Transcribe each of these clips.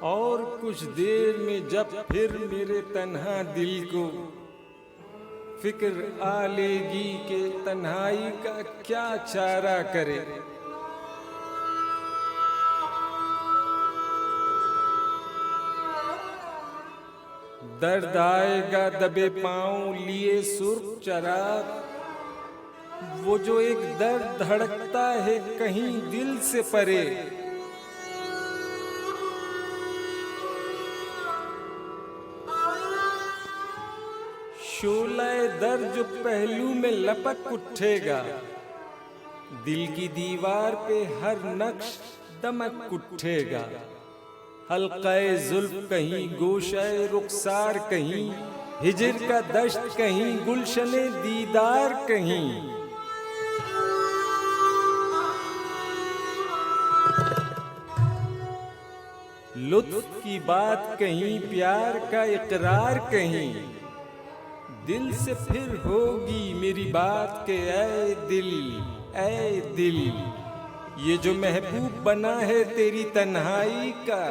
और कुछ देर में जब फिर मेरे तन्हा दिल को फिक्र आ लेगी कि तन्हाई का क्या चारा करे। दर्द आएगा दबे पांव लिए सुर्ख चराग, वो जो एक दर्द धड़कता है कहीं दिल से परे। शोलाए दर्द जो पहलू में लपक उठेगा, दिल की दीवार पे हर नक्श दमक उठेगा। हल्क़े जुल्फ़ कहीं, गोशाए रुखसार कहीं, हिजर का दश्त कहीं, गुलशने दीदार कहीं। लुत्फ़ की बात कहीं, प्यार का इकरार कहीं, दिल से फिर होगी मेरी बात के ऐ दिल, ऐ दिल। ये जो महबूब बना है तेरी तन्हाई का,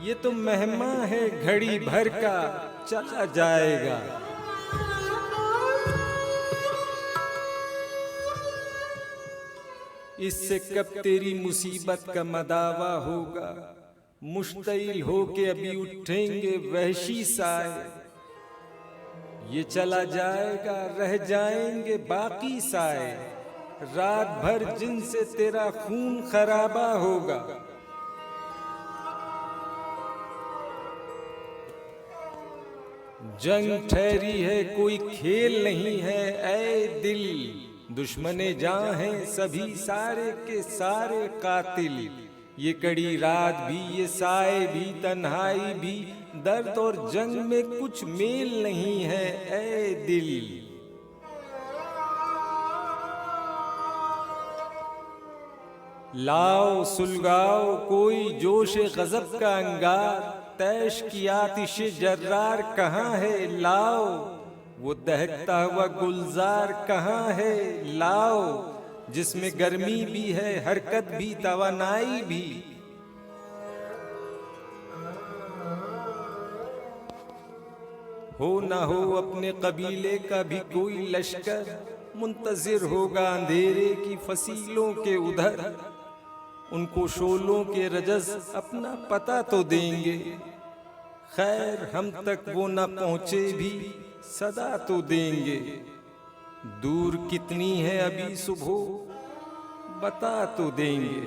ये तो मेहमान है घड़ी भर का, चला जाएगा। इससे कब तेरी मुसीबत का मदावा होगा, मुश्तइल होके अभी उठेंगे वहशी साए। ये चला जाएगा रह जाएंगे बाकी साए, रात भर जिनसे तेरा खून खराबा होगा। जंग ठहरी है कोई खेल नहीं है ऐ दिल, दुश्मने जान हैं सभी सारे के सारे कातिल। ये कड़ी रात भी, ये साए भी, तन्हाई भी, दर्द और जंग में कुछ मेल नहीं है ऐ दिल। लाओ सुलगाओ कोई जोश गजब का अंगार, तैश की आतिश जर्रार कहाँ है लाओ, वो दहकता हुआ गुलजार कहाँ है लाओ, जिसमें गर्मी भी है हरकत भी तवानाई भी। हो ना हो अपने कबीले का भी कोई लश्कर, मुंतजिर होगा अंधेरे की फसीलों के उधर। उनको शोलों के रजस अपना पता तो देंगे, खैर हम तक वो न पहुंचे भी सदा तो देंगे। दूर कितनी है अभी सुबह बता तो देंगे।